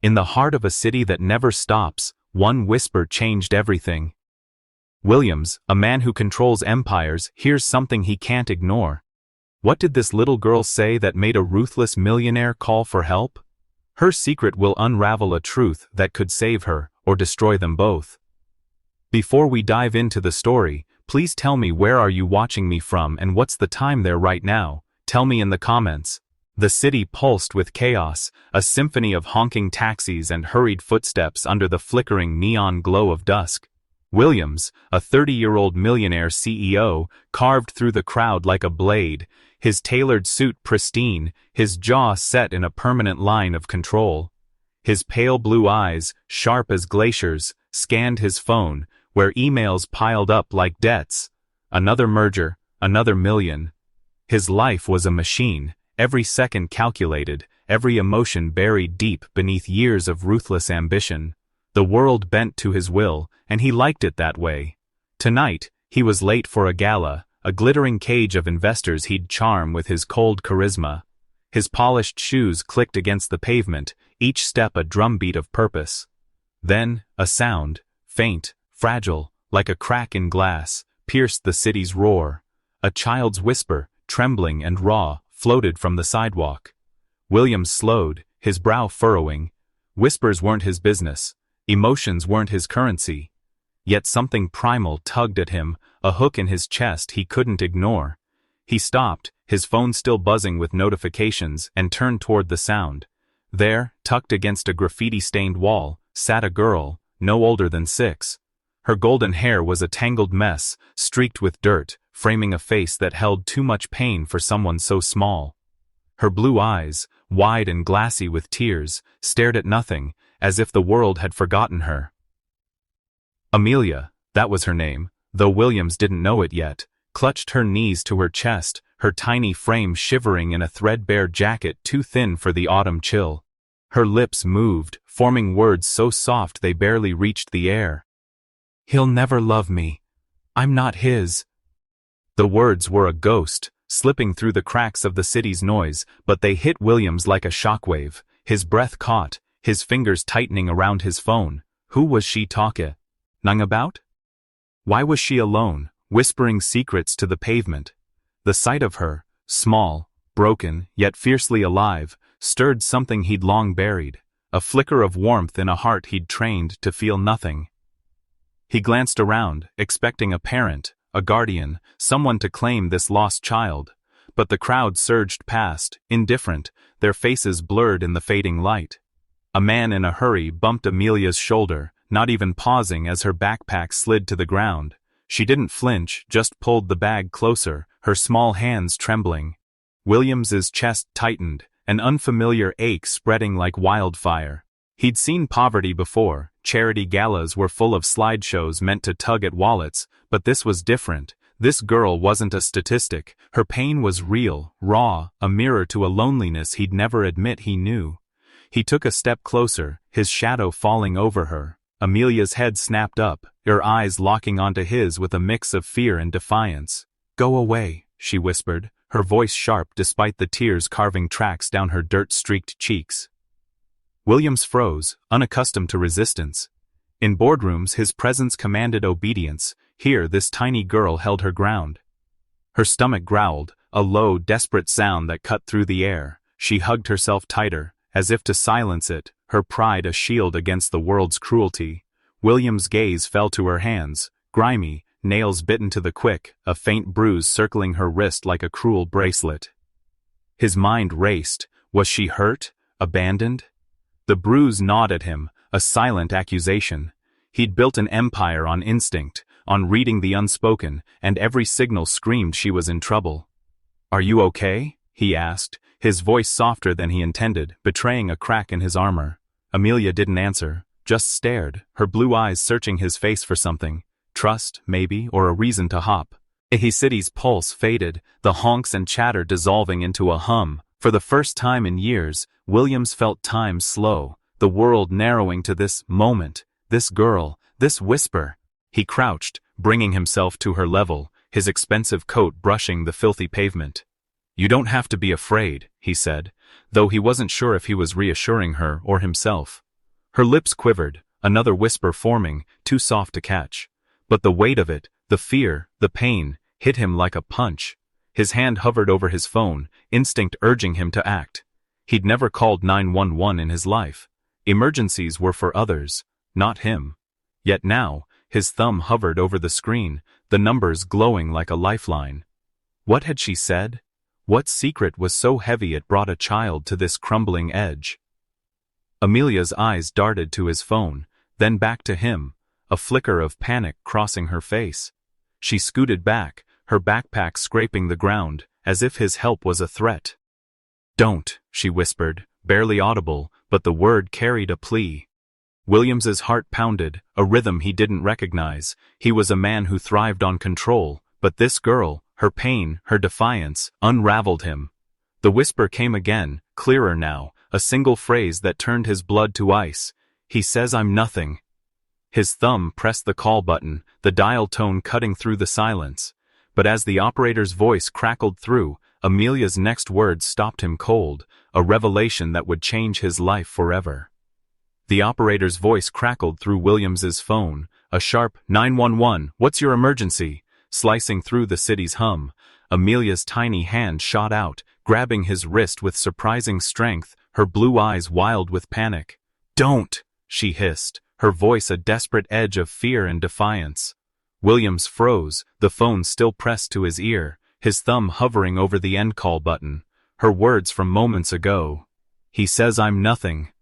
In the heart of a city that never stops, one whisper changed everything. Williams, a man who controls empires, hears something he can't ignore. What did this little girl say that made a ruthless millionaire call for help? Her secret will unravel a truth that could save her, or destroy them both. Before we dive into the story, please tell me, where are you watching me from and what's the time there right now? Tell me in the comments. The city pulsed with chaos, a symphony of honking taxis and hurried footsteps under the flickering neon glow of dusk. Williams, a 30-year-old millionaire CEO, carved through the crowd like a blade, his tailored suit pristine, his jaw set in a permanent line of control. His pale blue eyes, sharp as glaciers, scanned his phone, where emails piled up like debts. Another merger, another million. His life was a machine, every second calculated, every emotion buried deep beneath years of ruthless ambition. The world bent to his will, and he liked it that way. Tonight, he was late for a gala, a glittering cage of investors he'd charm with his cold charisma. His polished shoes clicked against the pavement, each step a drumbeat of purpose. Then, a sound, faint, fragile, like a crack in glass, pierced the city's roar. A child's whisper, trembling and raw, floated from the sidewalk. Williams slowed, his brow furrowing. Whispers weren't his business. Emotions weren't his currency. Yet something primal tugged at him, a hook in his chest he couldn't ignore. He stopped, his phone still buzzing with notifications, and turned toward the sound. There, tucked against a graffiti-stained wall, sat a girl, no older than 6. Her golden hair was a tangled mess, streaked with dirt, framing a face that held too much pain for someone so small. Her blue eyes, wide and glassy with tears, stared at nothing, as if the world had forgotten her. Amelia, that was her name, though Williams didn't know it yet, clutched her knees to her chest, her tiny frame shivering in a threadbare jacket too thin for the autumn chill. Her lips moved, forming words so soft they barely reached the air. "He'll never love me. I'm not his." The words were a ghost, slipping through the cracks of the city's noise, but they hit Williams like a shockwave. His breath caught, his fingers tightening around his phone. Who was she talking about? Why was she alone, whispering secrets to the pavement? The sight of her, small, broken, yet fiercely alive, stirred something he'd long buried, a flicker of warmth in a heart he'd trained to feel nothing. He glanced around, expecting a parent, a guardian, someone to claim this lost child, but the crowd surged past, indifferent, their faces blurred in the fading light. A man in a hurry bumped Amelia's shoulder, not even pausing as her backpack slid to the ground. She didn't flinch, just pulled the bag closer, her small hands trembling. Williams's chest tightened, an unfamiliar ache spreading like wildfire. He'd seen poverty before. Charity galas were full of slideshows meant to tug at wallets, but this was different. This girl wasn't a statistic. Her pain was real, raw, a mirror to a loneliness he'd never admit he knew. He took a step closer, his shadow falling over her. Amelia's head snapped up, her eyes locking onto his with a mix of fear and defiance. "Go away," she whispered, her voice sharp despite the tears carving tracks down her dirt-streaked cheeks. Williams froze, unaccustomed to resistance. In boardrooms his presence commanded obedience. Here this tiny girl held her ground. Her stomach growled, a low, desperate sound that cut through the air. She hugged herself tighter, as if to silence it, her pride a shield against the world's cruelty. William's gaze fell to her hands, grimy, nails bitten to the quick, a faint bruise circling her wrist like a cruel bracelet. His mind raced. Was she hurt? Abandoned? The bruise gnawed at him, a silent accusation. He'd built an empire on instinct, on reading the unspoken, and every signal screamed she was in trouble. "Are you okay?" he asked, his voice softer than he intended, betraying a crack in his armor. Amelia didn't answer, just stared, her blue eyes searching his face for something. Trust, maybe, or a reason to hop. His city's pulse faded, the honks and chatter dissolving into a hum. For the first time in years, Williams felt time slow, the world narrowing to this moment, this girl, this whisper. He crouched, bringing himself to her level, his expensive coat brushing the filthy pavement. "You don't have to be afraid," he said, though he wasn't sure if he was reassuring her or himself. Her lips quivered, another whisper forming, too soft to catch. But the weight of it, the fear, the pain, hit him like a punch. His hand hovered over his phone, instinct urging him to act. He'd never called 911 in his life. Emergencies were for others, not him. Yet now, his thumb hovered over the screen, the numbers glowing like a lifeline. What had she said? What secret was so heavy it brought a child to this crumbling edge? Amelia's eyes darted to his phone, then back to him, a flicker of panic crossing her face. She scooted back, her backpack scraping the ground, as if his help was a threat. "Don't," she whispered, barely audible, but the word carried a plea. Williams's heart pounded, a rhythm he didn't recognize. He was a man who thrived on control, but this girl, her pain, her defiance, unraveled him. The whisper came again, clearer now, a single phrase that turned his blood to ice. "He says I'm nothing." His thumb pressed the call button, the dial tone cutting through the silence. But as the operator's voice crackled through, Amelia's next words stopped him cold, a revelation that would change his life forever. The operator's voice crackled through Williams's phone, a sharp, 911, what's your emergency? Slicing through the city's hum. Amelia's tiny hand shot out, grabbing his wrist with surprising strength, her blue eyes wild with panic. "Don't!" she hissed, her voice a desperate edge of fear and defiance. Williams froze, the phone still pressed to his ear, his thumb hovering over the end call button. Her words from moments ago. "He says I'm nothing,"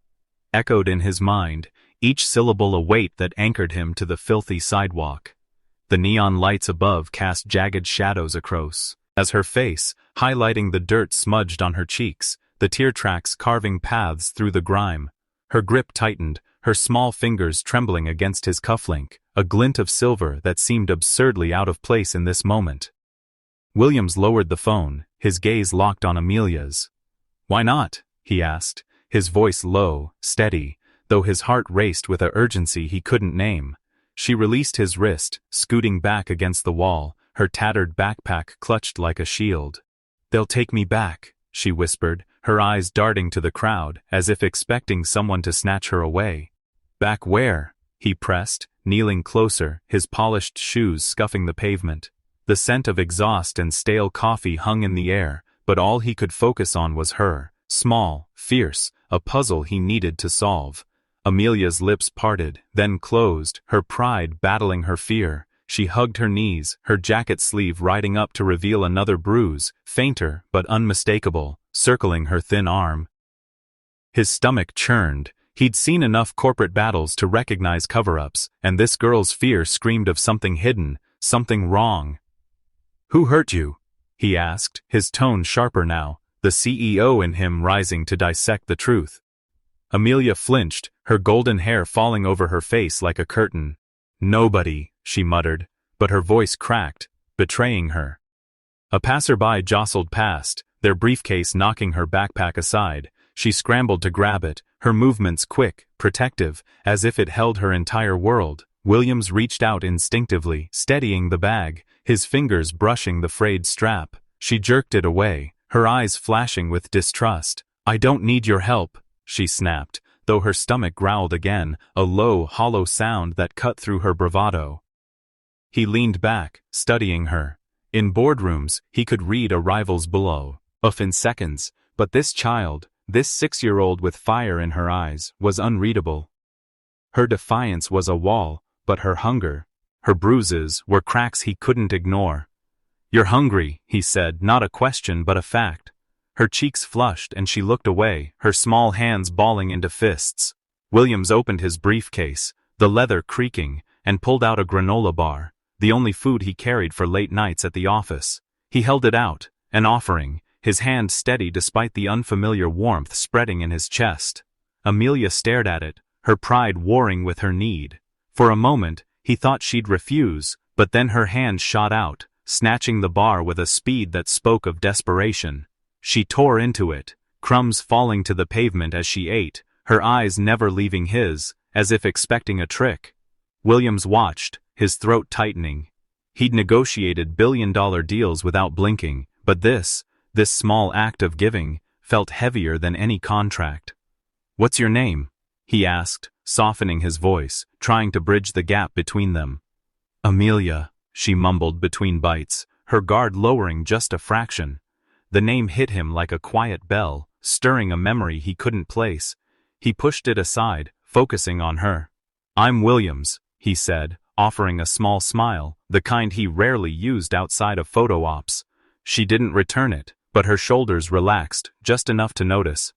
echoed in his mind, each syllable a weight that anchored him to the filthy sidewalk. The neon lights above cast jagged shadows across, as her face, highlighting the dirt smudged on her cheeks, the tear tracks carving paths through the grime. Her grip tightened, her small fingers trembling against his cufflink, a glint of silver that seemed absurdly out of place in this moment. Williams lowered the phone, his gaze locked on Amelia's. "Why not?" he asked, his voice low, steady, though his heart raced with a urgency he couldn't name. She released his wrist, scooting back against the wall, her tattered backpack clutched like a shield. "They'll take me back," she whispered, her eyes darting to the crowd, as if expecting someone to snatch her away. "Back where?" he pressed, kneeling closer, his polished shoes scuffing the pavement. The scent of exhaust and stale coffee hung in the air, but all he could focus on was her, small, fierce, a puzzle he needed to solve. Amelia's lips parted, then closed, her pride battling her fear. She hugged her knees, her jacket sleeve riding up to reveal another bruise, fainter but unmistakable, circling her thin arm. His stomach churned. He'd seen enough corporate battles to recognize cover-ups, and this girl's fear screamed of something hidden, something wrong. "Who hurt you?" he asked, his tone sharper now, the CEO in him rising to dissect the truth. Amelia flinched, her golden hair falling over her face like a curtain. "Nobody," she muttered, but her voice cracked, betraying her. A passerby jostled past, their briefcase knocking her backpack aside. She scrambled to grab it, her movements quick, protective, as if it held her entire world. Williams reached out instinctively, steadying the bag, his fingers brushing the frayed strap. She jerked it away, her eyes flashing with distrust. "I don't need your help," she snapped, though her stomach growled again, a low, hollow sound that cut through her bravado. He leaned back, studying her. In boardrooms, he could read arrivals below, off in seconds, but this child, this 6-year-old with fire in her eyes, was unreadable. Her defiance was a wall, but her hunger, her bruises, were cracks he couldn't ignore. "You're hungry," he said, not a question but a fact. Her cheeks flushed and she looked away, her small hands balling into fists. Williams opened his briefcase, the leather creaking, and pulled out a granola bar, the only food he carried for late nights at the office. He held it out, an offering, his hand steady despite the unfamiliar warmth spreading in his chest. Amelia stared at it, her pride warring with her need. For a moment, he thought she'd refuse, but then her hand shot out, snatching the bar with a speed that spoke of desperation. She tore into it, crumbs falling to the pavement as she ate, her eyes never leaving his, as if expecting a trick. Williams watched, his throat tightening. He'd negotiated billion-dollar deals without blinking, but this small act of giving, felt heavier than any contract. "What's your name?" he asked, softening his voice, trying to bridge the gap between them. "Amelia," she mumbled between bites, her guard lowering just a fraction. The name hit him like a quiet bell, stirring a memory he couldn't place. He pushed it aside, focusing on her. "I'm Williams," he said, offering a small smile, the kind he rarely used outside of photo ops. She didn't return it, but her shoulders relaxed, just enough to notice.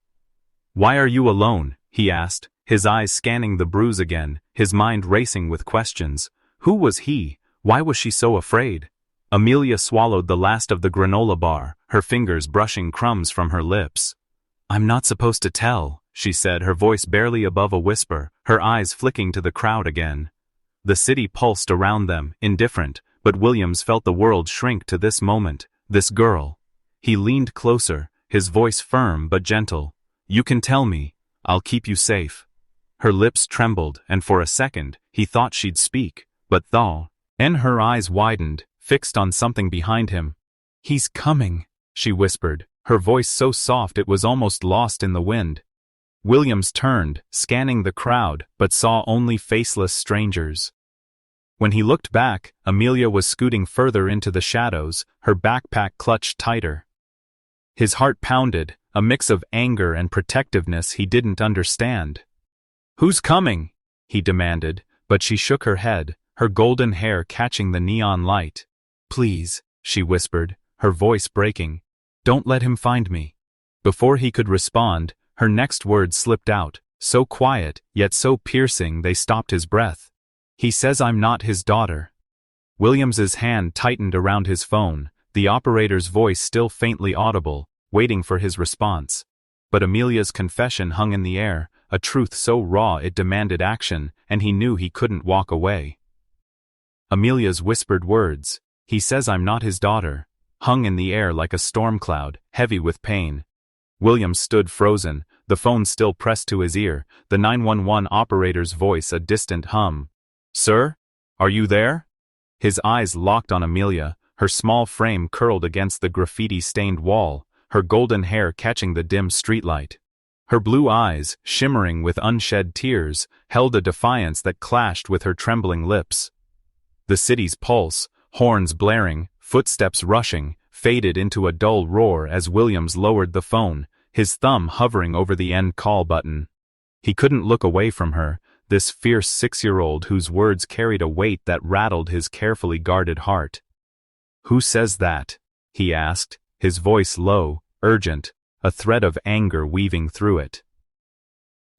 "Why are you alone?" he asked, his eyes scanning the bruise again, his mind racing with questions. Who was he? Why was she so afraid? Amelia swallowed the last of the granola bar, her fingers brushing crumbs from her lips. "I'm not supposed to tell," she said, her voice barely above a whisper, her eyes flicking to the crowd again. The city pulsed around them, indifferent, but Williams felt the world shrink to this moment, this girl. He leaned closer, his voice firm but gentle. "You can tell me. I'll keep you safe." Her lips trembled, and for a second, he thought she'd speak, but then her eyes widened, fixed on something behind him. "He's coming," she whispered, her voice so soft it was almost lost in the wind. Williams turned, scanning the crowd, but saw only faceless strangers. When he looked back, Amelia was scooting further into the shadows, her backpack clutched tighter. His heart pounded, a mix of anger and protectiveness he didn't understand. "Who's coming?" he demanded, but she shook her head, her golden hair catching the neon light. "Please," she whispered, her voice breaking. "Don't let him find me." Before he could respond, her next word slipped out, so quiet, yet so piercing they stopped his breath. "He says I'm not his daughter." Williams's hand tightened around his phone, the operator's voice still faintly audible, waiting for his response. But Amelia's confession hung in the air, a truth so raw it demanded action, and he knew he couldn't walk away. Amelia's whispered words, "He says I'm not his daughter," hung in the air like a storm cloud, heavy with pain. Williams stood frozen, the phone still pressed to his ear, the 911 operator's voice a distant hum. "Sir? Are you there?" His eyes locked on Amelia, her small frame curled against the graffiti-stained wall, her golden hair catching the dim streetlight. Her blue eyes, shimmering with unshed tears, held a defiance that clashed with her trembling lips. The city's pulse, horns blaring, footsteps rushing, faded into a dull roar as Williams lowered the phone, his thumb hovering over the end call button. He couldn't look away from her, this fierce 6-year-old whose words carried a weight that rattled his carefully guarded heart. "Who says that?" he asked, his voice low, urgent, a thread of anger weaving through it.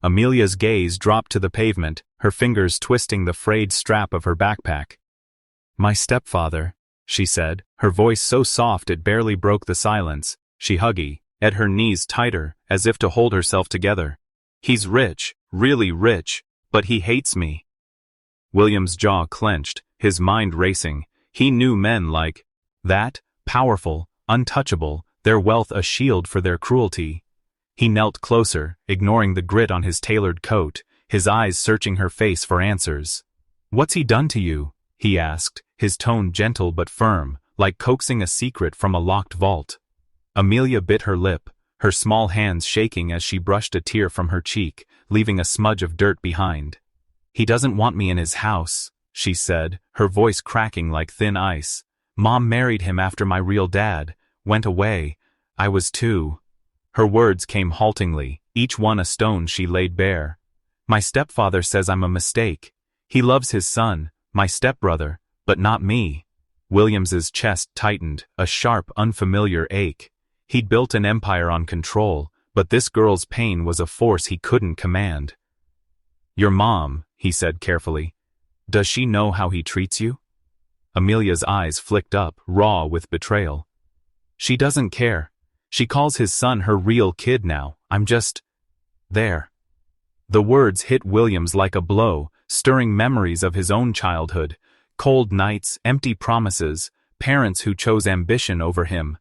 Amelia's gaze dropped to the pavement, her fingers twisting the frayed strap of her backpack. "My stepfather," she said, her voice so soft it barely broke the silence. She hugged at her knees tighter, as if to hold herself together. "He's rich, really rich, but he hates me." William's jaw clenched, his mind racing. He knew men like that, powerful, untouchable, their wealth a shield for their cruelty. He knelt closer, ignoring the grit on his tailored coat, his eyes searching her face for answers. "What's he done to you?" he asked, his tone gentle but firm, like coaxing a secret from a locked vault. Amelia bit her lip, her small hands shaking as she brushed a tear from her cheek, leaving a smudge of dirt behind. "He doesn't want me in his house," she said, her voice cracking like thin ice. "Mom married him after my real dad went away. I was 2. Her words came haltingly, each one a stone she laid bare. "My stepfather says I'm a mistake. He loves his son, my stepbrother, but not me." Williams's chest tightened, a sharp, unfamiliar ache. He'd built an empire on control, but this girl's pain was a force he couldn't command. "Your mom," he said carefully. "Does she know how he treats you?" Amelia's eyes flicked up, raw with betrayal. "She doesn't care. She calls his son her real kid now. I'm just there." The words hit Williams like a blow, stirring memories of his own childhood. Cold nights, empty promises, parents who chose ambition over him.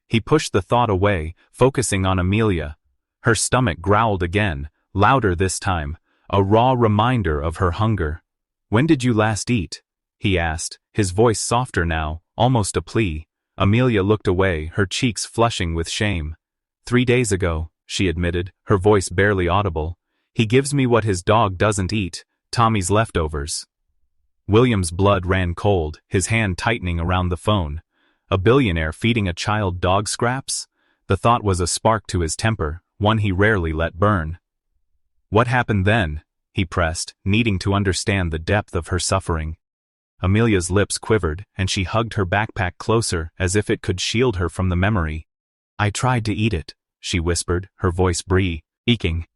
He pushed the thought away, focusing on Amelia. Her stomach growled again, louder this time, a raw reminder of her hunger. "When did you last eat?" he asked, his voice softer now, almost a plea. Amelia looked away, her cheeks flushing with shame. 3 days ago, she admitted, her voice barely audible. He gives me what his dog doesn't eat, Tommy's leftovers. William's blood ran cold, his hand tightening around the phone. A billionaire feeding a child dog scraps? The thought was a spark to his temper, one he rarely let burn. What happened then? He pressed, needing to understand the depth of her suffering. Amelia's lips quivered, and she hugged her backpack closer as if it could shield her from the memory. I tried to eat it, she whispered, her voice breaking.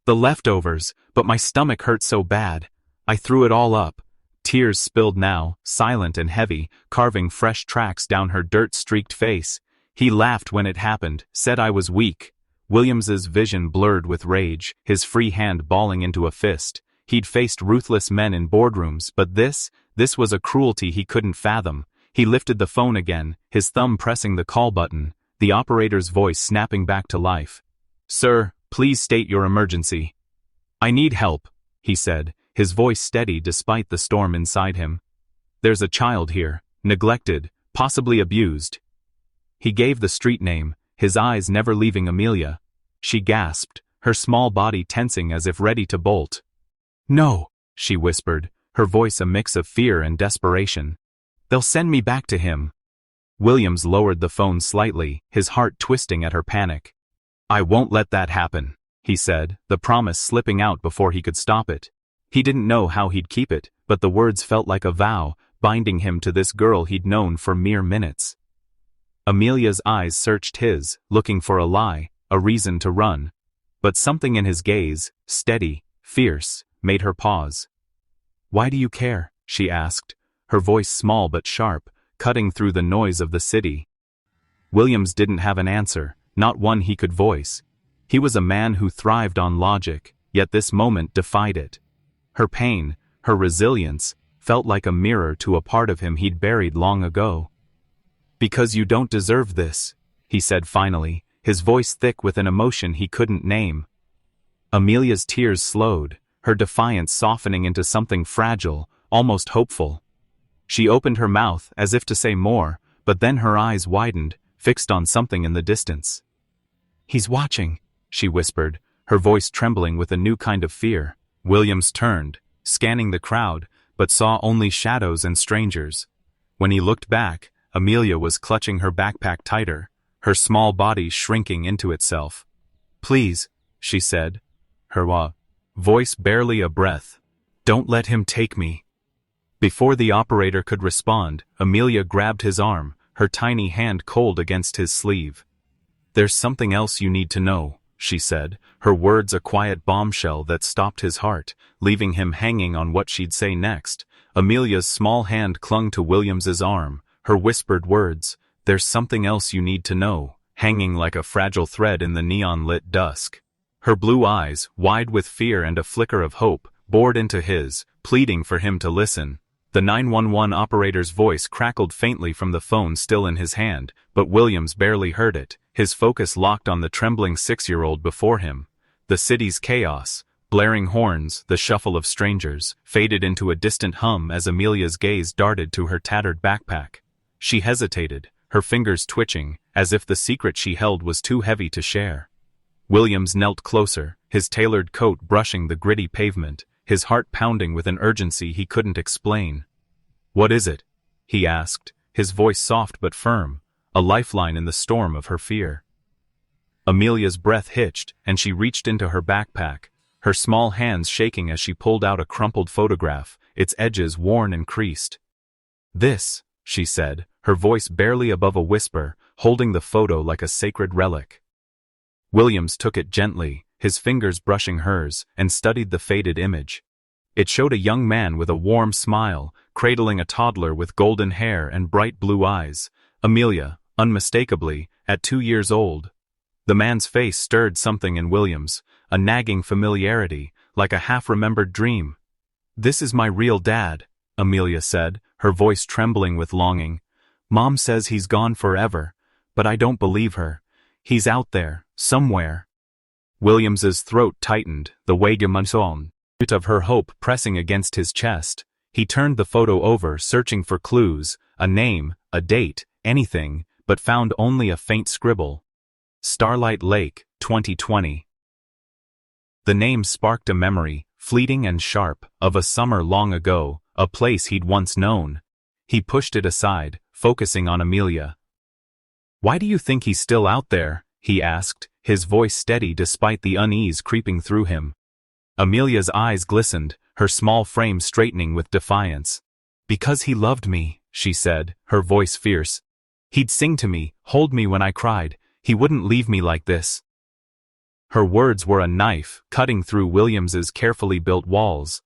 The leftovers, but my stomach hurt so bad. I threw it all up. Tears spilled now, silent and heavy, carving fresh tracks down her dirt-streaked face. He laughed when it happened, said I was weak. Williams's vision blurred with rage, his free hand balling into a fist. He'd faced ruthless men in boardrooms, but this was a cruelty he couldn't fathom. He lifted the phone again, his thumb pressing the call button, the operator's voice snapping back to life. Sir, please state your emergency. I need help, he said, his voice steady despite the storm inside him. There's a child here, neglected, possibly abused. He gave the street name, his eyes never leaving Amelia. She gasped, her small body tensing as if ready to bolt. No, she whispered, her voice a mix of fear and desperation. They'll send me back to him. Williams lowered the phone slightly, his heart twisting at her panic. I won't let that happen, he said, the promise slipping out before he could stop it. He didn't know how he'd keep it, but the words felt like a vow, binding him to this girl he'd known for mere minutes. Amelia's eyes searched his, looking for a lie, a reason to run. But something in his gaze, steady, fierce, made her pause. Why do you care? She asked, her voice small but sharp, cutting through the noise of the city. Williams didn't have an answer, not one he could voice. He was a man who thrived on logic, yet this moment defied it. Her pain, her resilience, felt like a mirror to a part of him he'd buried long ago. Because you don't deserve this, he said finally, his voice thick with an emotion he couldn't name. Amelia's tears slowed, her defiance softening into something fragile, almost hopeful. She opened her mouth as if to say more, but then her eyes widened, fixed on something in the distance. He's watching, she whispered, her voice trembling with a new kind of fear. Williams turned, scanning the crowd, but saw only shadows and strangers. When he looked back, Amelia was clutching her backpack tighter, her small body shrinking into itself. Please, she said, her voice barely a breath. Don't let him take me. Before the operator could respond, Amelia grabbed his arm, her tiny hand cold against his sleeve. There's something else you need to know, she said, her words a quiet bombshell that stopped his heart, leaving him hanging on what she'd say next. Amelia's small hand clung to Williams's arm, her whispered words, there's something else you need to know, hanging like a fragile thread in the neon-lit dusk. Her blue eyes, wide with fear and a flicker of hope, bored into his, pleading for him to listen. The 911 operator's voice crackled faintly from the phone still in his hand, but Williams barely heard it, his focus locked on the trembling 6-year-old before him. The city's chaos, blaring horns, the shuffle of strangers, faded into a distant hum as Amelia's gaze darted to her tattered backpack. She hesitated, her fingers twitching, as if the secret she held was too heavy to share. Williams knelt closer, his tailored coat brushing the gritty pavement, his heart pounding with an urgency he couldn't explain. What is it? He asked, his voice soft but firm, a lifeline in the storm of her fear. Amelia's breath hitched, and she reached into her backpack, her small hands shaking as she pulled out a crumpled photograph, its edges worn and creased. This, she said, her voice barely above a whisper, holding the photo like a sacred relic. Williams took it gently, his fingers brushing hers, and studied the faded image. It showed a young man with a warm smile, cradling a toddler with golden hair and bright blue eyes. Amelia, unmistakably, at 2 years old. The man's face stirred something in Williams, a nagging familiarity, like a half-remembered dream. This is my real dad, Amelia said, her voice trembling with longing. Mom says he's gone forever, but I don't believe her. He's out there, somewhere. Williams's throat tightened, the waygemunson of her hope pressing against his chest. He turned the photo over, searching for clues, a name, a date, anything, but found only a faint scribble. Starlight Lake, 2020. The name sparked a memory, fleeting and sharp, of a summer long ago, a place he'd once known. He pushed it aside, focusing on Amelia. "Why do you think he's still out there?" he asked, his voice steady despite the unease creeping through him. Amelia's eyes glistened, her small frame straightening with defiance. "Because he loved me," she said, her voice fierce. "He'd sing to me, hold me when I cried. He wouldn't leave me like this." Her words were a knife, cutting through Williams's carefully built walls.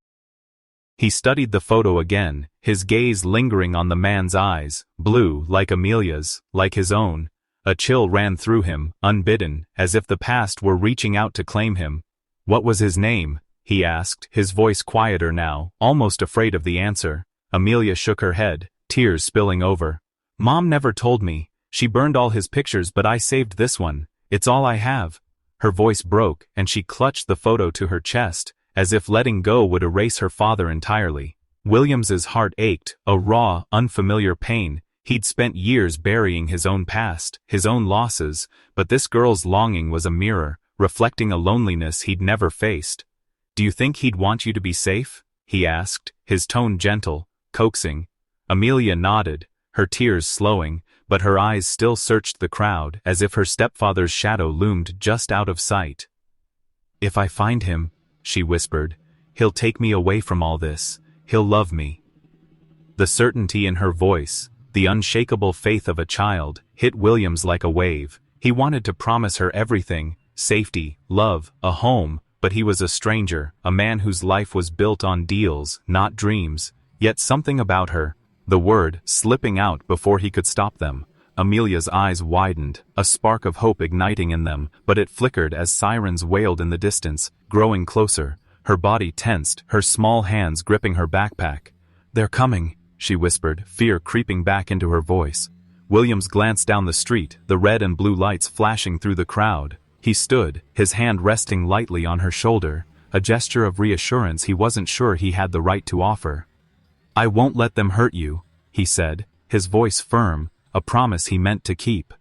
He studied the photo again, his gaze lingering on the man's eyes, blue like Amelia's, like his own. A chill ran through him, unbidden, as if the past were reaching out to claim him. "What was his name?" he asked, his voice quieter now, almost afraid of the answer. Amelia shook her head, tears spilling over. "Mom never told me. She burned all his pictures, but I saved this one. It's all I have." Her voice broke, and she clutched the photo to her chest, as if letting go would erase her father entirely. Williams's heart ached, a raw, unfamiliar pain. He'd spent years burying his own past, his own losses, but this girl's longing was a mirror, reflecting a loneliness he'd never faced. "Do you think he'd want you to be safe?" he asked, his tone gentle, coaxing. Amelia nodded, her tears slowing, but her eyes still searched the crowd as if her stepfather's shadow loomed just out of sight. "If I find him," she whispered, "he'll take me away from all this. He'll love me." The certainty in her voice, the unshakable faith of a child, hit Williams like a wave. He wanted to promise her everything, safety, love, a home, but he was a stranger, a man whose life was built on deals, not dreams. Yet something about her, the word slipping out before he could stop them. Amelia's eyes widened, a spark of hope igniting in them, but it flickered as sirens wailed in the distance, growing closer. Her body tensed, her small hands gripping her backpack. "They're coming," she whispered, fear creeping back into her voice. Williams glanced down the street, the red and blue lights flashing through the crowd. He stood, his hand resting lightly on her shoulder, a gesture of reassurance he wasn't sure he had the right to offer. "I won't let them hurt you," he said, his voice firm, a promise he meant to keep.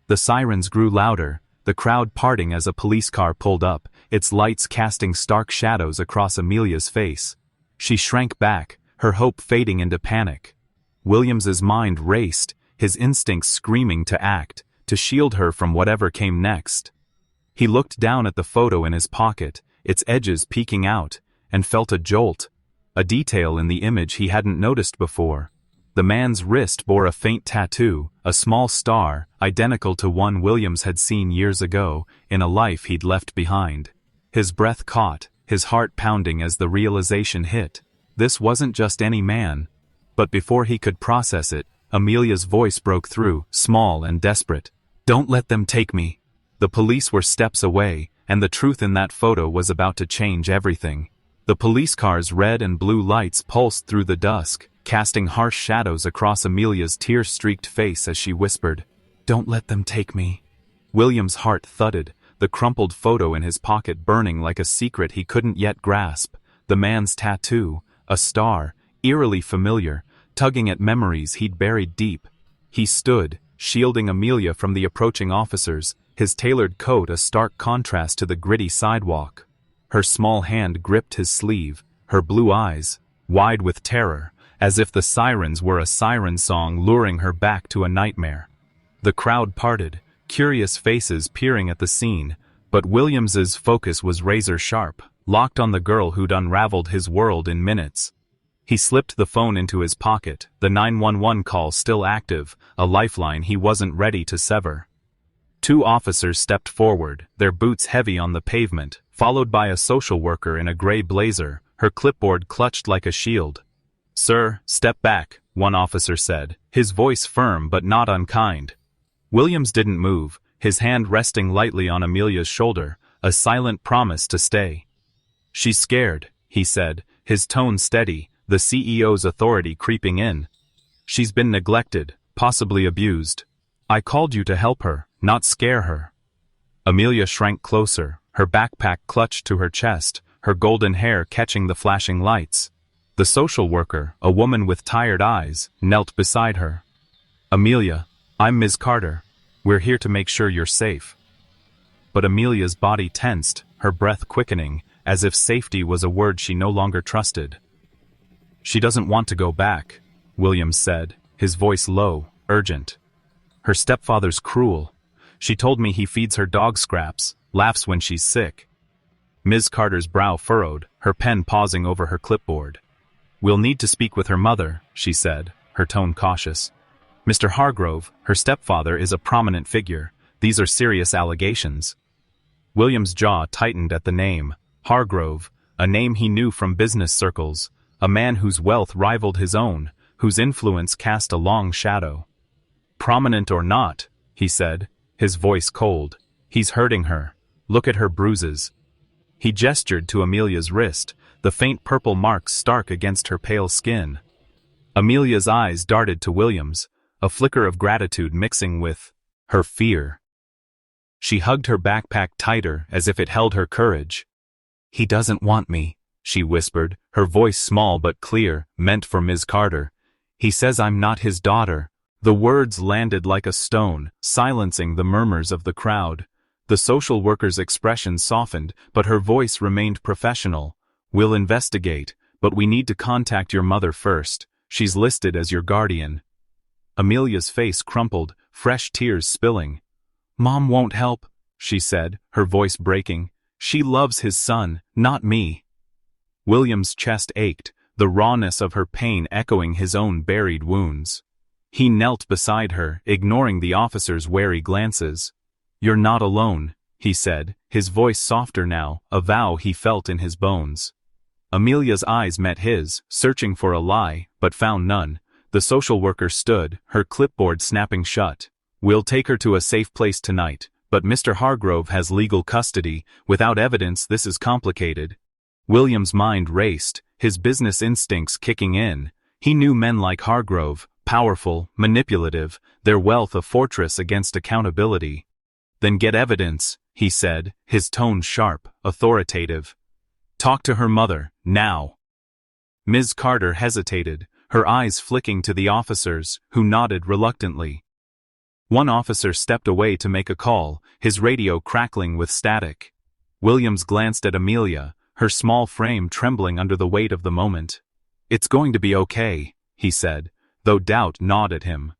The sirens grew louder, the crowd parting as a police car pulled up, its lights casting stark shadows across Amelia's face. She shrank back, her hope fading into panic. Williams's mind raced, his instincts screaming to act, to shield her from whatever came next. He looked down at the photo in his pocket, its edges peeking out, and felt a jolt, a detail in the image he hadn't noticed before. The man's wrist bore a faint tattoo, a small star, identical to one Williams had seen years ago, in a life he'd left behind. His breath caught, his heart pounding as the realization hit. This wasn't just any man. But before he could process it, Amelia's voice broke through, small and desperate. "Don't let them take me." The police were steps away, and the truth in that photo was about to change everything. The police car's red and blue lights pulsed through the dusk, casting harsh shadows across Amelia's tear-streaked face as she whispered, "Don't let them take me." William's heart thudded, the crumpled photo in his pocket burning like a secret he couldn't yet grasp. The man's tattoo, a star, eerily familiar, tugging at memories he'd buried deep. He stood, shielding Amelia from the approaching officers, his tailored coat a stark contrast to the gritty sidewalk. Her small hand gripped his sleeve, her blue eyes, wide with terror, as if the sirens were a siren song luring her back to a nightmare. The crowd parted, curious faces peering at the scene, but Williams's focus was razor-sharp, locked on the girl who'd unraveled his world in minutes. He slipped the phone into his pocket, the 911 call still active, a lifeline he wasn't ready to sever. Two officers stepped forward, their boots heavy on the pavement, followed by a social worker in a gray blazer, her clipboard clutched like a shield. "Sir, step back," one officer said, his voice firm but not unkind. Williams didn't move, his hand resting lightly on Amelia's shoulder, a silent promise to stay. "She's scared," he said, his tone steady, the CEO's authority creeping in. "She's been neglected, possibly abused. I called you to help her, not scare her." Amelia shrank closer, her backpack clutched to her chest, her golden hair catching the flashing lights. The social worker, a woman with tired eyes, knelt beside her. "Amelia, I'm Ms. Carter. We're here to make sure you're safe." But Amelia's body tensed, her breath quickening, as if safety was a word she no longer trusted. "She doesn't want to go back," Williams said, his voice low, urgent. "Her stepfather's cruel. She told me he feeds her dog scraps, laughs when she's sick." Ms. Carter's brow furrowed, her pen pausing over her clipboard. "We'll need to speak with her mother," she said, her tone cautious. "Mr. Hargrove, her stepfather, is a prominent figure. These are serious allegations." William's jaw tightened at the name, Hargrove, a name he knew from business circles, a man whose wealth rivaled his own, whose influence cast a long shadow. "Prominent or not," he said, his voice cold, "he's hurting her. Look at her bruises." He gestured to Amelia's wrist, the faint purple marks stark against her pale skin. Amelia's eyes darted to Williams, a flicker of gratitude mixing with her fear. She hugged her backpack tighter as if it held her courage. "He doesn't want me," she whispered, her voice small but clear, meant for Ms. Carter. "He says I'm not his daughter." The words landed like a stone, silencing the murmurs of the crowd. The social worker's expression softened, but her voice remained professional. "We'll investigate, but we need to contact your mother first. She's listed as your guardian." Amelia's face crumpled, fresh tears spilling. "Mom won't help," she said, her voice breaking. "She loves his son, not me." William's chest ached, the rawness of her pain echoing his own buried wounds. He knelt beside her, ignoring the officer's wary glances. "You're not alone," he said, his voice softer now, a vow he felt in his bones. Amelia's eyes met his, searching for a lie, but found none. The social worker stood, her clipboard snapping shut. "We'll take her to a safe place tonight, but Mr. Hargrove has legal custody. Without evidence, this is complicated." William's mind raced, his business instincts kicking in. He knew men like Hargrove, powerful, manipulative, their wealth a fortress against accountability. "Then get evidence," he said, his tone sharp, authoritative. "Talk to her mother, now." Ms. Carter hesitated, her eyes flicking to the officers, who nodded reluctantly. One officer stepped away to make a call, his radio crackling with static. Williams glanced at Amelia, her small frame trembling under the weight of the moment. "It's going to be okay," he said, though doubt gnawed at him.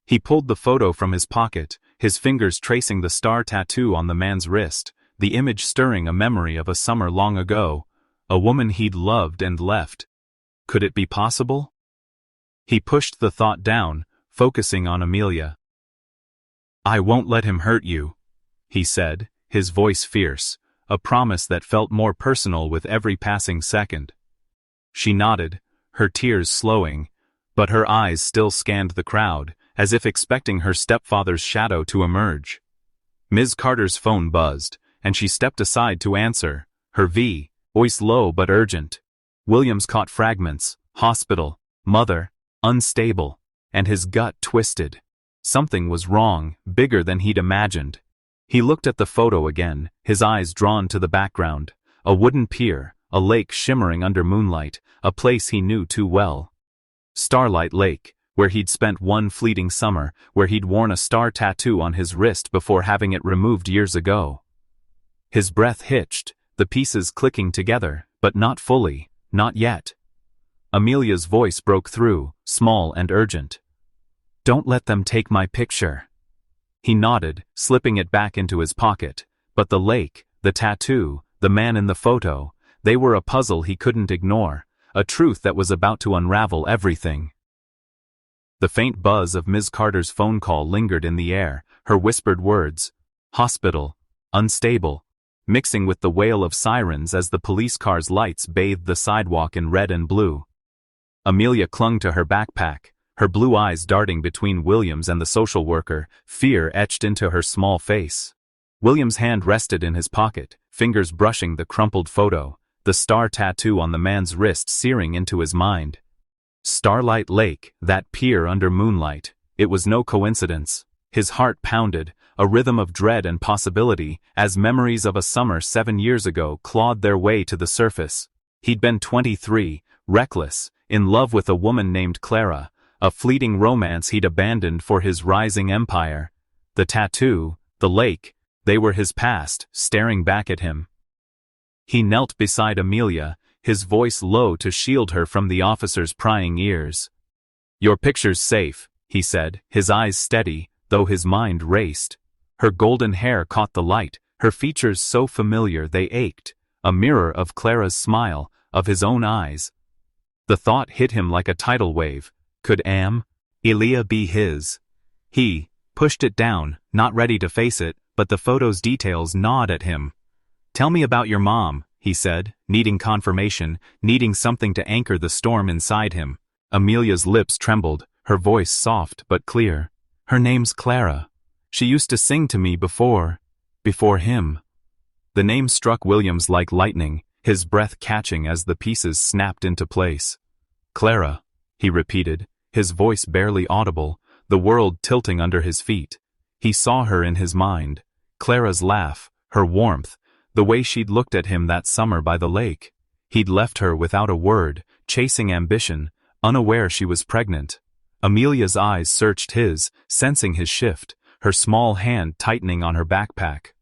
He pulled the photo from his pocket, his fingers tracing the star tattoo on the man's wrist, the image stirring a memory of a summer long ago, a woman he'd loved and left. Could it be possible? He pushed the thought down, focusing on Amelia. "I won't let him hurt you," he said, his voice fierce, a promise that felt more personal with every passing second. She nodded, her tears slowing, but her eyes still scanned the crowd, as if expecting her stepfather's shadow to emerge. Ms. Carter's phone buzzed, and she stepped aside to answer, her voice low but urgent. Williams caught fragments: hospital, mother, unstable, and his gut twisted. Something was wrong, bigger than he'd imagined. He looked at the photo again, his eyes drawn to the background. A wooden pier, a lake shimmering under moonlight, a place he knew too well. Starlight Lake, where he'd spent one fleeting summer, where he'd worn a star tattoo on his wrist before having it removed years ago. His breath hitched, the pieces clicking together, but not fully, not yet. Amelia's voice broke through, small and urgent. "Don't let them take my picture." He nodded, slipping it back into his pocket, but the lake, the tattoo, the man in the photo, they were a puzzle he couldn't ignore, a truth that was about to unravel everything. The faint buzz of Ms. Carter's phone call lingered in the air, her whispered words, "hospital, unstable," mixing with the wail of sirens as the police car's lights bathed the sidewalk in red and blue. Amelia clung to her backpack, her blue eyes darting between Williams and the social worker, fear etched into her small face. Williams' hand rested in his pocket, fingers brushing the crumpled photo, the star tattoo on the man's wrist searing into his mind. Starlight Lake, that pier under moonlight, it was no coincidence. His heart pounded, a rhythm of dread and possibility, as memories of a summer 7 years ago clawed their way to the surface. He'd been 23, reckless, in love with a woman named Clara, a fleeting romance he'd abandoned for his rising empire. The tattoo, the lake, they were his past, staring back at him. He knelt beside Amelia, his voice low to shield her from the officer's prying ears. "Your picture's safe," he said, his eyes steady, though his mind raced. Her golden hair caught the light, her features so familiar they ached, a mirror of Clara's smile, of his own eyes. The thought hit him like a tidal wave. Could Amelia be his? He pushed it down, not ready to face it, but the photo's details gnawed at him. "Tell me about your mom," he said, needing confirmation, needing something to anchor the storm inside him. Amelia's lips trembled, her voice soft but clear. "Her name's Clara. She used to sing to me before him." The name struck Williams like lightning, his breath catching as the pieces snapped into place. "Clara," he repeated, his voice barely audible, the world tilting under his feet. He saw her in his mind. Clara's laugh, her warmth, the way she'd looked at him that summer by the lake. He'd left her without a word, chasing ambition, unaware she was pregnant. Amelia's eyes searched his, sensing his shift, her small hand tightening on her backpack.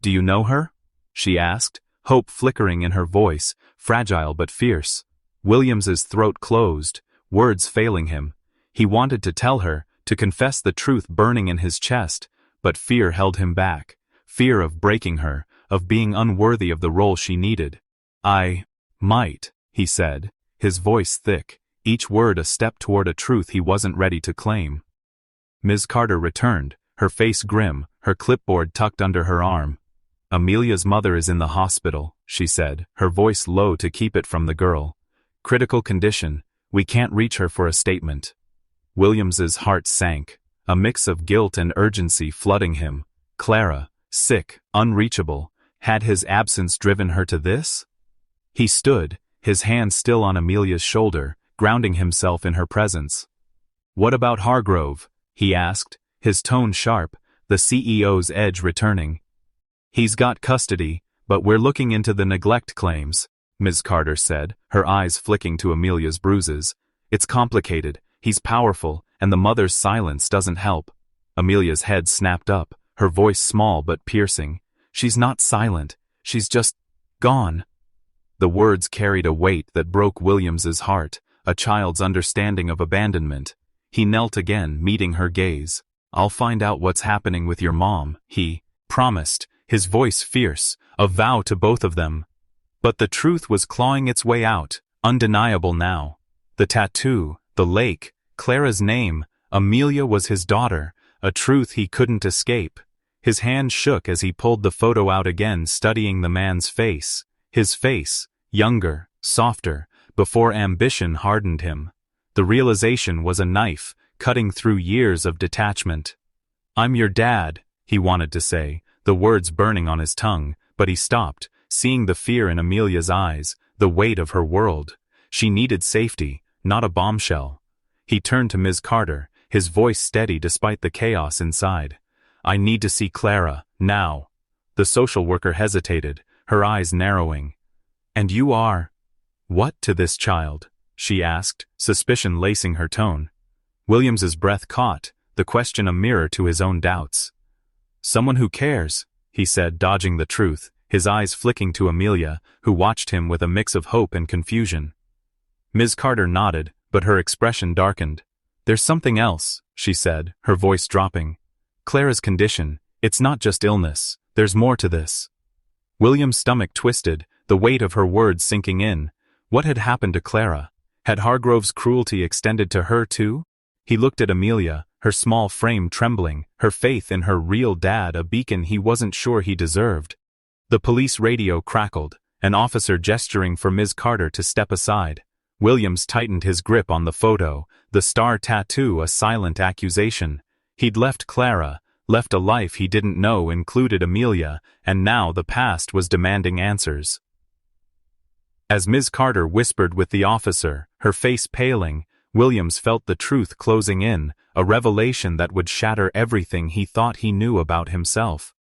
"Do you know her?" she asked, hope flickering in her voice, fragile but fierce. Williams's throat closed, words failing him. He wanted to tell her, to confess the truth burning in his chest, but fear held him back, fear of breaking her, of being unworthy of the role she needed. "I might," he said, his voice thick, each word a step toward a truth he wasn't ready to claim. Ms. Carter returned, her face grim, her clipboard tucked under her arm. "Amelia's mother is in the hospital," she said, her voice low to keep it from the girl. "Critical condition, we can't reach her for a statement." Williams's heart sank, a mix of guilt and urgency flooding him. Clara, sick, unreachable, had his absence driven her to this? He stood, his hand still on Amelia's shoulder, grounding himself in her presence. "What about Hargrove?" he asked, his tone sharp, the CEO's edge returning. "He's got custody, but we're looking into the neglect claims," Ms. Carter said, her eyes flicking to Amelia's bruises. "It's complicated, he's powerful, and the mother's silence doesn't help." Amelia's head snapped up, her voice small but piercing. "She's not silent, she's just gone." The words carried a weight that broke Williams's heart, a child's understanding of abandonment. He knelt again, meeting her gaze. "I'll find out what's happening with your mom," he promised, his voice fierce, a vow to both of them. But the truth was clawing its way out, undeniable now. The tattoo, the lake, Clara's name, Amelia was his daughter, a truth he couldn't escape. His hand shook as he pulled the photo out again, studying the man's face. His face, younger, softer, before ambition hardened him. The realization was a knife, cutting through years of detachment. "I'm your dad," he wanted to say, the words burning on his tongue, but he stopped, seeing the fear in Amelia's eyes, the weight of her world. She needed safety, not a bombshell. He turned to Ms. Carter, his voice steady despite the chaos inside. "I need to see Clara, now." The social worker hesitated, her eyes narrowing. "And you are what to this child?" she asked, suspicion lacing her tone. Williams's breath caught, the question a mirror to his own doubts. "Someone who cares," he said, dodging the truth, his eyes flicking to Amelia, who watched him with a mix of hope and confusion. Ms. Carter nodded, but her expression darkened. "There's something else," she said, her voice dropping. "Clara's condition, it's not just illness, there's more to this." William's stomach twisted, the weight of her words sinking in. What had happened to Clara? Had Hargrove's cruelty extended to her too? He looked at Amelia, her small frame trembling, her faith in her real dad a beacon he wasn't sure he deserved. The police radio crackled, an officer gesturing for Ms. Carter to step aside. Williams tightened his grip on the photo, the star tattoo a silent accusation. He'd left Clara, left a life he didn't know included Amelia, and now the past was demanding answers. As Ms. Carter whispered with the officer, her face paling, Williams felt the truth closing in, a revelation that would shatter everything he thought he knew about himself.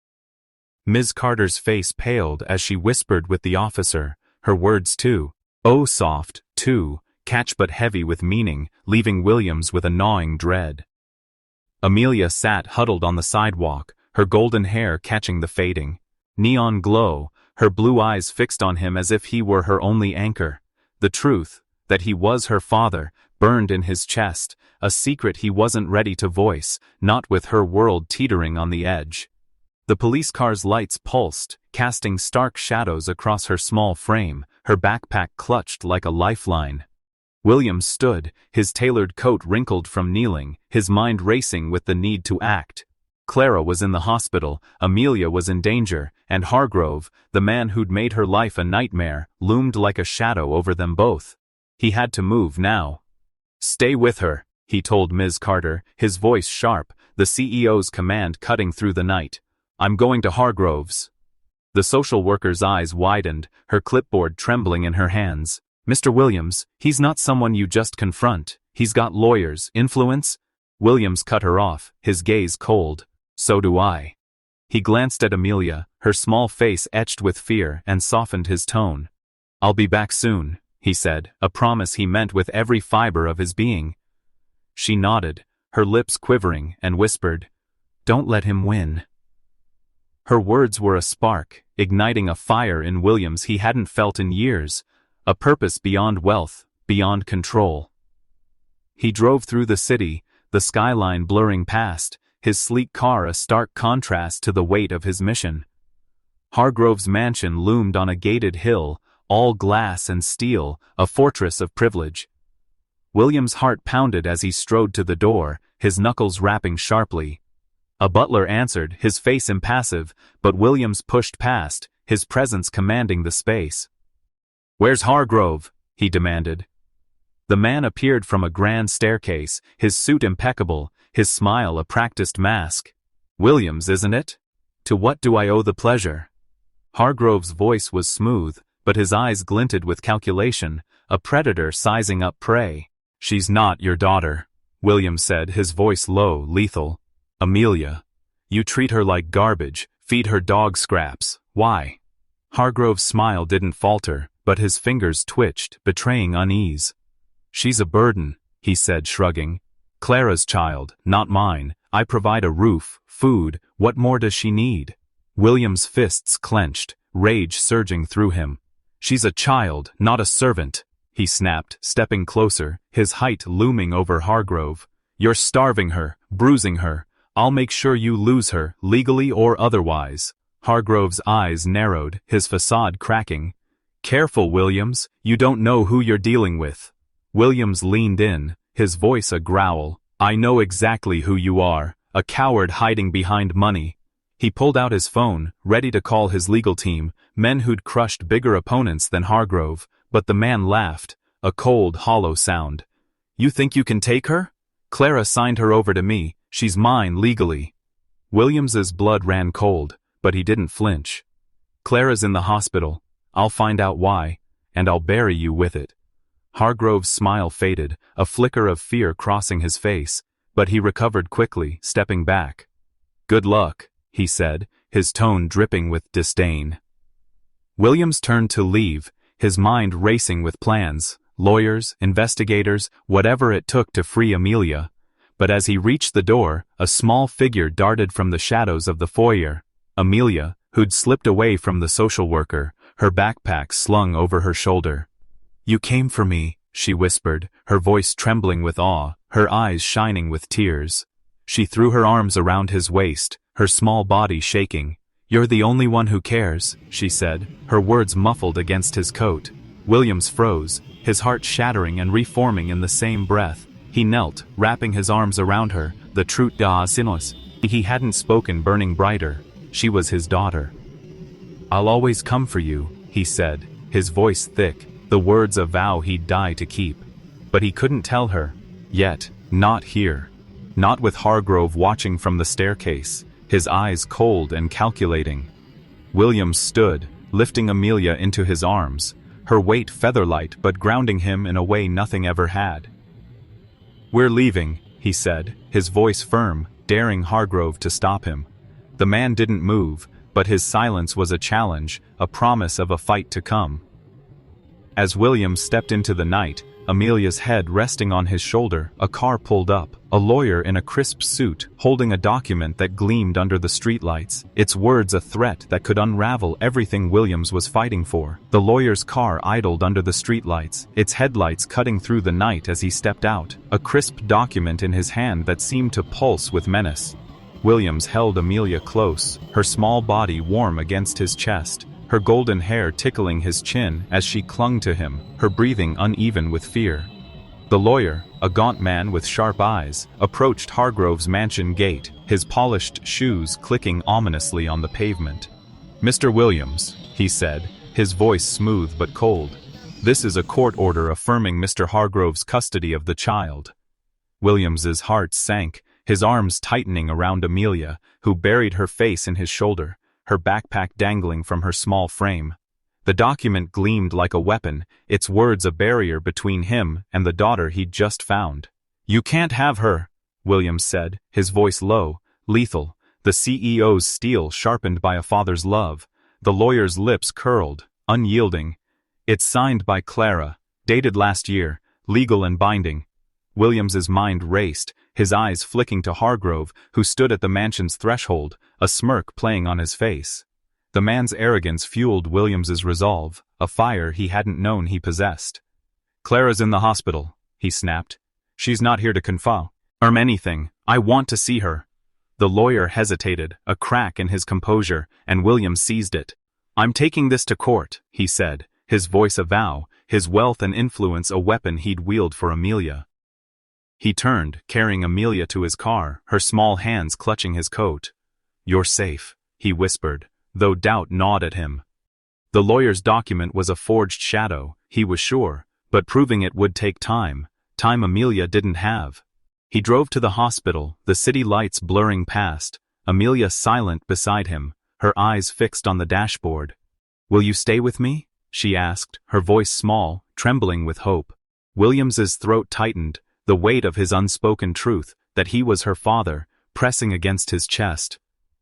Ms. Carter's face paled as she whispered with the officer, her words too, oh soft, too, catch but heavy with meaning, leaving Williams with a gnawing dread. Amelia sat huddled on the sidewalk, her golden hair catching the fading neon glow, her blue eyes fixed on him as if he were her only anchor. The truth, that he was her father, burned in his chest, a secret he wasn't ready to voice, not with her world teetering on the edge. The police car's lights pulsed, casting stark shadows across her small frame, her backpack clutched like a lifeline. Williams stood, his tailored coat wrinkled from kneeling, his mind racing with the need to act. Clara was in the hospital, Amelia was in danger, and Hargrove, the man who'd made her life a nightmare, loomed like a shadow over them both. He had to move now. "Stay with her," he told Ms. Carter, his voice sharp, the CEO's command cutting through the night. "I'm going to Hargrove's." The social worker's eyes widened, her clipboard trembling in her hands. "Mr. Williams, he's not someone you just confront. He's got lawyers, influence." Williams cut her off, his gaze cold. "So do I." He glanced at Amelia, her small face etched with fear, and softened his tone. "I'll be back soon," he said, a promise he meant with every fiber of his being. She nodded, her lips quivering, and whispered, "Don't let him win." Her words were a spark, igniting a fire in Williams he hadn't felt in years, a purpose beyond wealth, beyond control. He drove through the city, the skyline blurring past, his sleek car a stark contrast to the weight of his mission. Hargrove's mansion loomed on a gated hill, all glass and steel, a fortress of privilege. William's heart pounded as he strode to the door, his knuckles rapping sharply. A butler answered, his face impassive, but Williams pushed past, his presence commanding the space. "Where's Hargrove?" he demanded. The man appeared from a grand staircase, his suit impeccable, his smile a practiced mask. "Williams, isn't it? To what do I owe the pleasure?" Hargrove's voice was smooth, but his eyes glinted with calculation, a predator sizing up prey. "She's not your daughter," Williams said, his voice low, lethal. "Amelia. You treat her like garbage, feed her dog scraps. Why?" Hargrove's smile didn't falter, but his fingers twitched, betraying unease. "She's a burden," he said, shrugging. "Clara's child, not mine. I provide a roof, food, what more does she need?" William's fists clenched, rage surging through him. "She's a child, not a servant," he snapped, stepping closer, his height looming over Hargrove. "You're starving her, bruising her. I'll make sure you lose her, legally or otherwise." Hargrove's eyes narrowed, his facade cracking. "Careful, Williams, you don't know who you're dealing with." Williams leaned in, his voice a growl. "I know exactly who you are, a coward hiding behind money." He pulled out his phone, ready to call his legal team, men who'd crushed bigger opponents than Hargrove, but the man laughed, a cold, hollow sound. "You think you can take her? Clara signed her over to me, she's mine legally." Williams's blood ran cold, but he didn't flinch. "Clara's in the hospital. I'll find out why, and I'll bury you with it." Hargrove's smile faded, a flicker of fear crossing his face, but he recovered quickly, stepping back. "Good luck," he said, his tone dripping with disdain. Williams turned to leave, his mind racing with plans, lawyers, investigators, whatever it took to free Amelia. But as he reached the door, a small figure darted from the shadows of the foyer. Amelia, who'd slipped away from the social worker, her backpack slung over her shoulder. "You came for me," she whispered, her voice trembling with awe, her eyes shining with tears. She threw her arms around his waist, her small body shaking. "You're the only one who cares," she said, her words muffled against his coat. Williams froze, his heart shattering and reforming in the same breath. He knelt, wrapping his arms around her, the truth da sinos. He hadn't spoken burning brighter. She was his daughter. "I'll always come for you," he said, his voice thick, the words a vow he'd die to keep. But he couldn't tell her. Yet, not here. Not with Hargrove watching from the staircase, his eyes cold and calculating. Williams stood, lifting Amelia into his arms, her weight featherlight but grounding him in a way nothing ever had. "We're leaving," he said, his voice firm, daring Hargrove to stop him. The man didn't move, but his silence was a challenge, a promise of a fight to come. As Williams stepped into the night, Amelia's head resting on his shoulder, a car pulled up. A lawyer in a crisp suit, holding a document that gleamed under the streetlights, its words a threat that could unravel everything Williams was fighting for. The lawyer's car idled under the streetlights, its headlights cutting through the night as he stepped out, a crisp document in his hand that seemed to pulse with menace. Williams held Amelia close, her small body warm against his chest, her golden hair tickling his chin as she clung to him, her breathing uneven with fear. The lawyer, a gaunt man with sharp eyes, approached Hargrove's mansion gate, his polished shoes clicking ominously on the pavement. "Mr. Williams," he said, his voice smooth but cold. "This is a court order affirming Mr. Hargrove's custody of the child." Williams's heart sank, his arms tightening around Amelia, who buried her face in his shoulder, her backpack dangling from her small frame. The document gleamed like a weapon, its words a barrier between him and the daughter he'd just found. "You can't have her," Williams said, his voice low, lethal, the CEO's steel sharpened by a father's love. The lawyer's lips curled, unyielding. "It's signed by Clara, dated last year, legal and binding." Williams's mind raced, his eyes flicking to Hargrove, who stood at the mansion's threshold, a smirk playing on his face. The man's arrogance fueled Williams's resolve, a fire he hadn't known he possessed. "Clara's in the hospital," he snapped. "She's not here to confirm anything. I want to see her." The lawyer hesitated, a crack in his composure, and Williams seized it. "I'm taking this to court," he said, his voice a vow, his wealth and influence a weapon he'd wield for Amelia. He turned, carrying Amelia to his car, her small hands clutching his coat. "You're safe," he whispered, though doubt gnawed at him. The lawyer's document was a forged shadow, he was sure, but proving it would take time Amelia didn't have. He drove to the hospital, the city lights blurring past, Amelia silent beside him, her eyes fixed on the dashboard. "Will you stay with me?" she asked, her voice small, trembling with hope. Williams's throat tightened, the weight of his unspoken truth, that he was her father, pressing against his chest.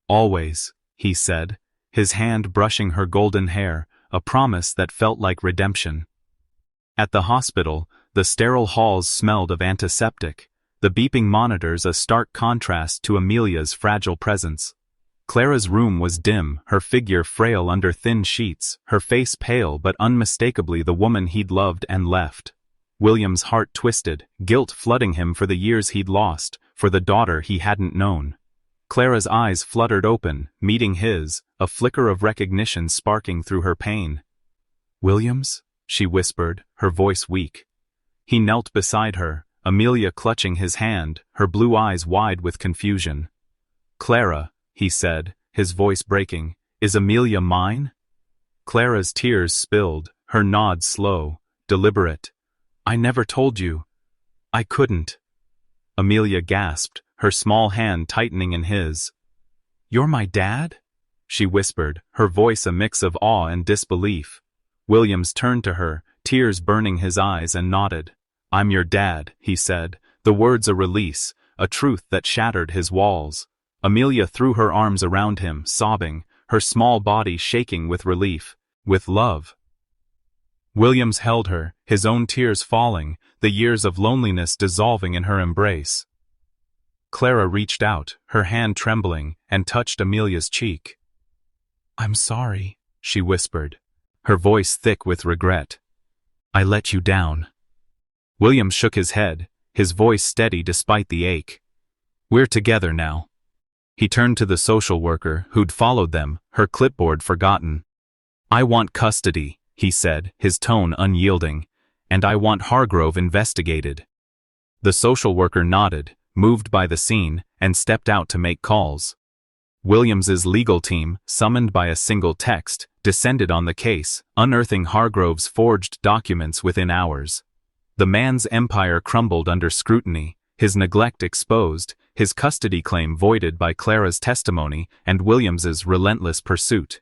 "Always," he said, his hand brushing her golden hair, a promise that felt like redemption. At the hospital, the sterile halls smelled of antiseptic, the beeping monitors a stark contrast to Amelia's fragile presence. Clara's room was dim, her figure frail under thin sheets, her face pale but unmistakably the woman he'd loved and left. William's heart twisted, guilt flooding him for the years he'd lost, for the daughter he hadn't known. Clara's eyes fluttered open, meeting his, a flicker of recognition sparking through her pain. "Williams?" she whispered, her voice weak. He knelt beside her, Amelia clutching his hand, her blue eyes wide with confusion. "Clara," he said, his voice breaking, "is Amelia mine?" Clara's tears spilled, her nod slow, deliberate. "I never told you. I couldn't." Amelia gasped, her small hand tightening in his. "You're my dad?" she whispered, her voice a mix of awe and disbelief. Williams turned to her, tears burning his eyes, and nodded. "I'm your dad," he said, the words a release, a truth that shattered his walls. Amelia threw her arms around him, sobbing, her small body shaking with relief, with love. Williams held her, his own tears falling, the years of loneliness dissolving in her embrace. Clara reached out, her hand trembling, and touched Amelia's cheek. "I'm sorry," she whispered, her voice thick with regret. "I let you down." Williams shook his head, his voice steady despite the ache. "We're together now." He turned to the social worker, who'd followed them, her clipboard forgotten. "I want custody," he said, his tone unyielding, "and I want Hargrove investigated." The social worker nodded, moved by the scene, and stepped out to make calls. Williams's legal team, summoned by a single text, descended on the case, unearthing Hargrove's forged documents within hours. The man's empire crumbled under scrutiny, his neglect exposed, his custody claim voided by Clara's testimony and Williams's relentless pursuit.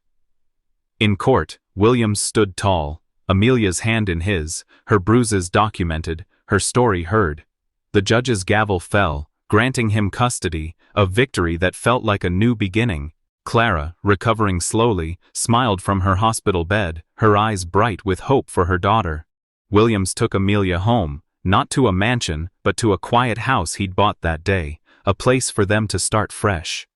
In court, Williams stood tall, Amelia's hand in his, her bruises documented, her story heard. The judge's gavel fell, granting him custody, a victory that felt like a new beginning. Clara, recovering slowly, smiled from her hospital bed, her eyes bright with hope for her daughter. Williams took Amelia home, not to a mansion, but to a quiet house he'd bought that day, a place for them to start fresh.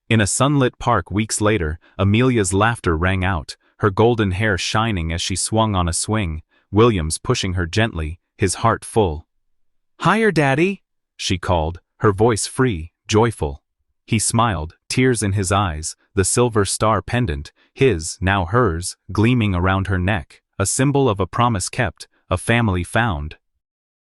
In a sunlit park weeks later, Amelia's laughter rang out, her golden hair shining as she swung on a swing, Williams pushing her gently, his heart full. "Higher, Daddy," she called, her voice free, joyful. He smiled, tears in his eyes, the silver star pendant, his, now hers, gleaming around her neck, a symbol of a promise kept, a family found.